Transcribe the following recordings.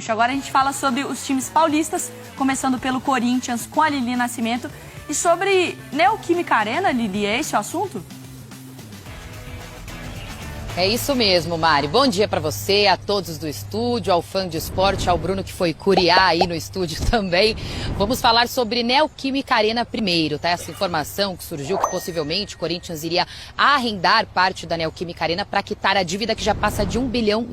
Agora a gente fala sobre os times paulistas, começando pelo Corinthians com a Lili Nascimento. E sobre Neoquímica Arena, Lili, é esse o assunto? É isso mesmo, Mari. Bom dia para você, a todos do estúdio, ao fã de esporte, ao Bruno que foi curiar aí no estúdio também. Vamos falar sobre Neoquímica Arena primeiro, tá? Essa informação que surgiu que possivelmente o Corinthians iria arrendar parte da Neoquímica Arena para quitar a dívida que já passa de R$1 bilhão.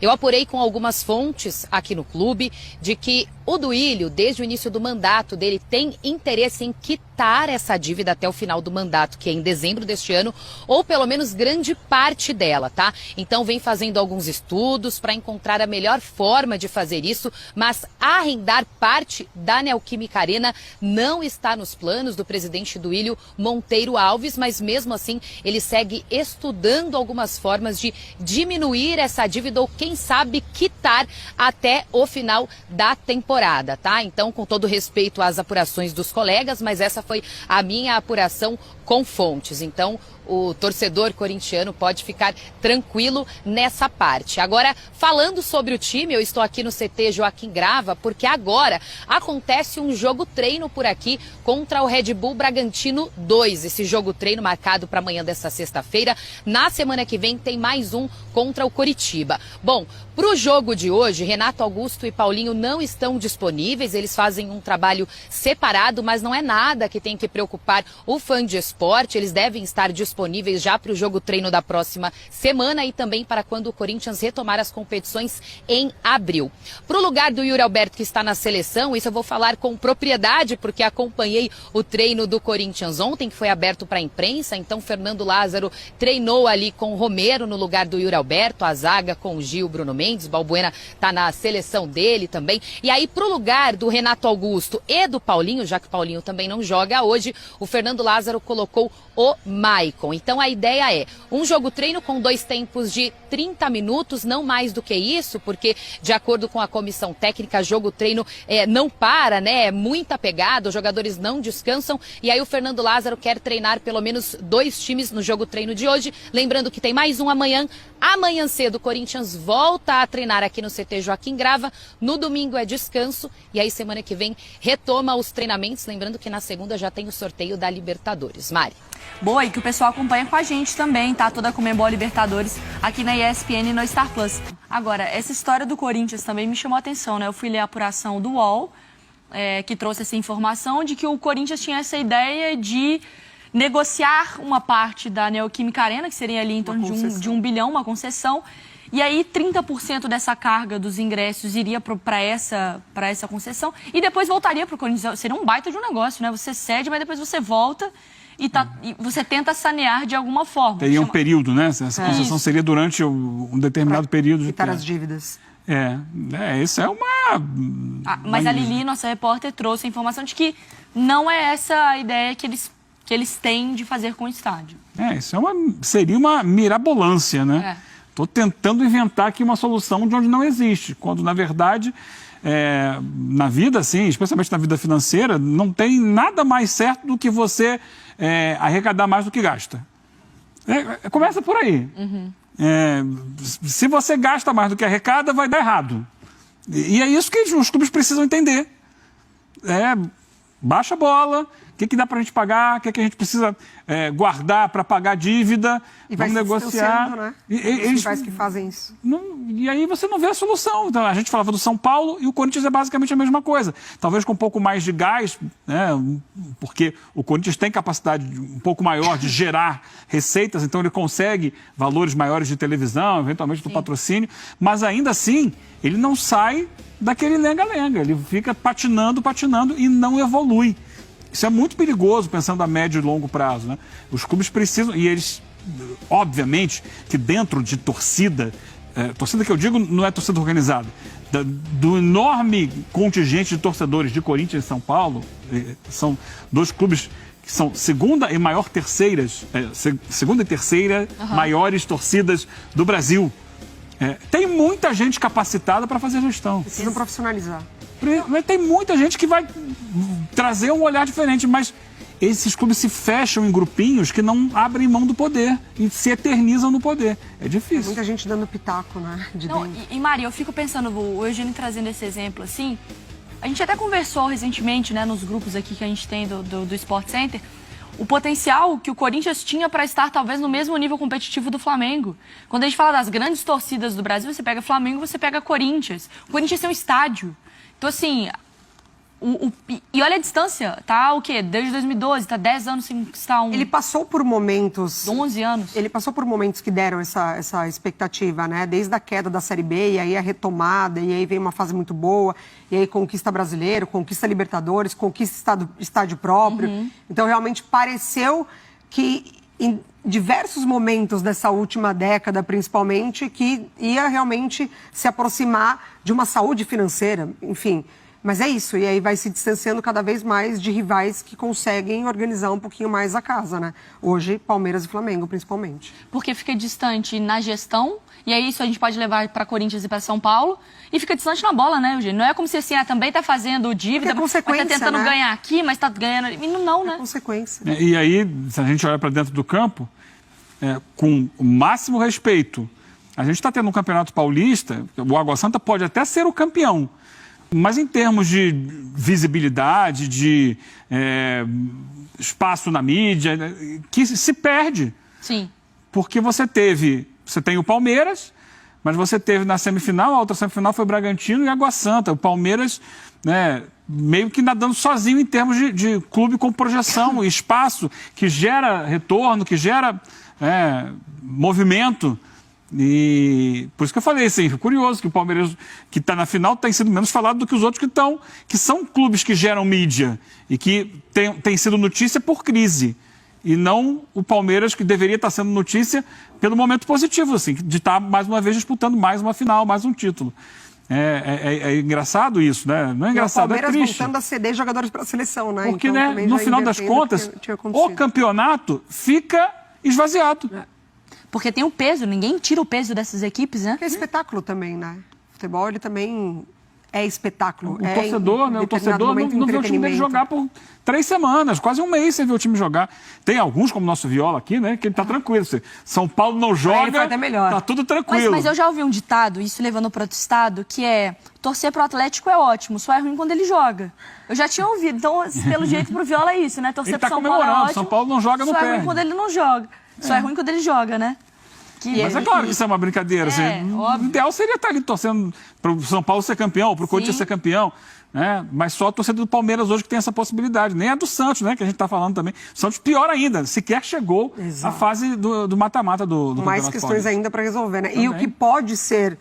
Eu apurei com algumas fontes aqui no clube de que o Duílio, desde o início do mandato dele, tem interesse em quitar essa dívida até o final do mandato, que é em dezembro deste ano, ou pelo menos grande parte dela, tá? Então vem fazendo alguns estudos para encontrar a melhor forma de fazer isso, mas arrendar parte da Neoquímica Arena não está nos planos do presidente Duílio Monteiro Alves, mas mesmo assim ele segue estudando algumas formas de diminuir essa dívida ou quem sabe quitar até o final da temporada, tá? Então, com todo respeito às apurações dos colegas, mas essa foi a minha apuração com fontes. Então, o torcedor corintiano pode ficar tranquilo nessa parte. Agora, falando sobre o time, eu estou aqui no CT Joaquim Grava, porque agora acontece um jogo-treino por aqui contra o Red Bull Bragantino 2. Esse jogo-treino marcado para amanhã dessa sexta-feira. Na semana que vem tem mais um contra o Coritiba. Bom, para o jogo de hoje, Renato Augusto e Paulinho não estão disponíveis. Eles fazem um trabalho separado, mas não é nada que tem que preocupar o fã de esporte. Eles devem estar disponíveis já para o jogo-treino da próxima semana e também para quando o Corinthians retomar as competições em abril. Para o lugar do Yuri Alberto, que está na seleção, isso eu vou falar com propriedade, porque acompanhei o treino do Corinthians ontem, que foi aberto para a imprensa. Então, Fernando Lázaro treinou ali com o Romero no lugar do Yuri Alberto, a zaga com o Gil, Bruno Mendes, Balbuena está na seleção dele também. E aí, para o lugar do Renato Augusto e do Paulinho, já que o Paulinho também não joga hoje, o Fernando Lázaro colocou o Maicon. Então a ideia é um jogo-treino com 2 tempos de 30 minutos, não mais do que isso, porque de acordo com a comissão técnica, jogo-treino não para, né? É muita pegada, os jogadores não descansam. E aí o Fernando Lázaro quer treinar pelo menos 2 times no jogo-treino de hoje. Lembrando que tem mais um amanhã. Amanhã cedo o Corinthians volta a treinar aqui no CT Joaquim Grava. No domingo é descanso e aí semana que vem retoma os treinamentos. Lembrando que na segunda já tem o sorteio da Libertadores. Mari. Boa, e que o pessoal acompanha com a gente também, tá? Toda a Conmebol Libertadores aqui na ESPN e no Star Plus. Agora, essa história do Corinthians também me chamou a atenção, né? Eu fui ler a apuração do UOL, que trouxe essa informação de que o Corinthians tinha essa ideia de negociar uma parte da Neoquímica Arena, que seria ali em torno de um bilhão, uma concessão. E aí 30% dessa carga dos ingressos iria para essa concessão e depois voltaria para o Corinthians. Seria um baita de um negócio, né? Você cede, mas depois você volta e você tenta sanear de alguma forma. Teria um período, né? Essa concessão seria durante um determinado período de quitar as dívidas. Isso é uma... Mas a Lili, nossa repórter, trouxe a informação de que não é essa a ideia que eles têm de fazer com o estádio. Isso seria uma mirabolância, né? Estou tentando inventar aqui uma solução de onde não existe, quando, na verdade, na vida, assim, especialmente na vida financeira, não tem nada mais certo do que você arrecadar mais do que gasta. Começa por aí. Uhum. Se você gasta mais do que arrecada, vai dar errado. E é isso que os clubes precisam entender. Baixa a bola, o que dá para a gente pagar, o que a gente precisa guardar para pagar a dívida, e vamos negociar. Né? Eles rivais que fazem isso. E aí você não vê a solução. Então, a gente falava do São Paulo e o Corinthians é basicamente a mesma coisa. Talvez com um pouco mais de gás, né? Porque o Corinthians tem capacidade um pouco maior de gerar receitas, então ele consegue valores maiores de televisão, eventualmente do patrocínio, mas ainda assim ele não sai daquele lenga-lenga. Ele fica patinando e não evolui. Isso é muito perigoso, pensando a médio e longo prazo, né? Os clubes precisam, e eles, obviamente, que dentro de torcida que eu digo não é torcida organizada, do enorme contingente de torcedores de Corinthians e São Paulo, são 2 clubes que são segunda e terceira maiores torcidas do Brasil. Tem muita gente capacitada para fazer gestão. Precisam profissionalizar. Tem muita gente que vai trazer um olhar diferente, mas esses clubes se fecham em grupinhos que não abrem mão do poder e se eternizam no poder. É difícil. Tem muita gente dando pitaco, né? E Mari, eu fico pensando, o Eugênio trazendo esse exemplo assim, a gente até conversou recentemente, né, nos grupos aqui que a gente tem do Sport Center, o potencial que o Corinthians tinha para estar talvez no mesmo nível competitivo do Flamengo. Quando a gente fala das grandes torcidas do Brasil, você pega Flamengo, você pega Corinthians. O Corinthians tem um estádio. Então, assim, e olha a distância, tá o quê? Desde 2012, tá 10 anos sem estar Ele passou por momentos... 11 anos. Ele passou por momentos que deram essa expectativa, né? Desde a queda da Série B, e aí a retomada, e aí vem uma fase muito boa, e aí conquista brasileiro, conquista Libertadores, conquista estádio próprio. Então, realmente pareceu que em diversos momentos dessa última década, principalmente, que ia realmente se aproximar de uma saúde financeira, enfim... Mas é isso, e aí vai se distanciando cada vez mais de rivais que conseguem organizar um pouquinho mais a casa, né? Hoje, Palmeiras e Flamengo, principalmente. Porque fica distante na gestão, e aí isso a gente pode levar para Corinthians e para São Paulo, e fica distante na bola, né, Eugênio? Não é como se assim, também tá fazendo dívida, mas tá tentando ganhar aqui, mas tá ganhando... Não, né? É consequência. E aí, se a gente olhar para dentro do campo, com o máximo respeito, a gente está tendo um campeonato paulista, o Água Santa pode até ser o campeão, mas em termos de visibilidade, de espaço na mídia, que se perde. Sim. Porque você tem o Palmeiras, mas você teve na semifinal, a outra semifinal foi Bragantino e Água Santa. O Palmeiras, né, meio que nadando sozinho em termos de clube com projeção e espaço, que gera retorno, que gera movimento. E por isso que eu falei assim, curioso que o Palmeiras, que está na final, tem sido menos falado do que os outros que são clubes que geram mídia e que tem sido notícia por crise. E não o Palmeiras, que deveria estar sendo notícia pelo momento positivo, assim, de estar mais uma vez disputando mais uma final, mais um título. É engraçado isso, né? Não é engraçado, o Palmeiras é triste. voltando a ceder jogadores para a seleção, né? Porque, então, né, no final das contas, o campeonato fica esvaziado. Porque tem o peso, ninguém tira o peso dessas equipes, né? É espetáculo também, né? O futebol, ele também é espetáculo. O torcedor, né? O torcedor não vê o time dele jogar por 3 semanas, quase um mês sem ver o time jogar. Tem alguns, como o nosso Viola aqui, né? Que ele tá tranquilo. São Paulo não joga, ele foi até melhor. Tá tudo tranquilo. Mas eu já ouvi um ditado, isso levando para outro estado, que é: torcer pro Atlético é ótimo, só é ruim quando ele joga. Eu já tinha ouvido, então, pelo jeito, pro Viola é isso, né? Torcer pro São Paulo é ótimo. São Paulo não joga, não perde. Só é ruim quando ele não joga. Só é ruim quando ele joga, né? Mas é claro que isso é uma brincadeira. Assim, o ideal seria estar ali torcendo para o São Paulo ser campeão, para o Corinthians ser campeão. Né? Mas só a torcida do Palmeiras hoje que tem essa possibilidade. Nem a do Santos, né? Que a gente está falando também. O Santos, pior ainda, sequer chegou à fase do mata-mata do mais questões ainda para resolver, né? E o que pode ser,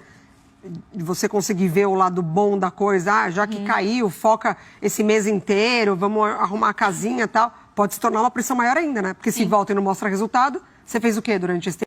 você conseguir ver o lado bom da coisa, já que caiu, foca esse mês inteiro, vamos arrumar a casinha e tal, pode se tornar uma pressão maior ainda, né? Porque se volta e não mostra resultado, você fez o quê durante esse tempo?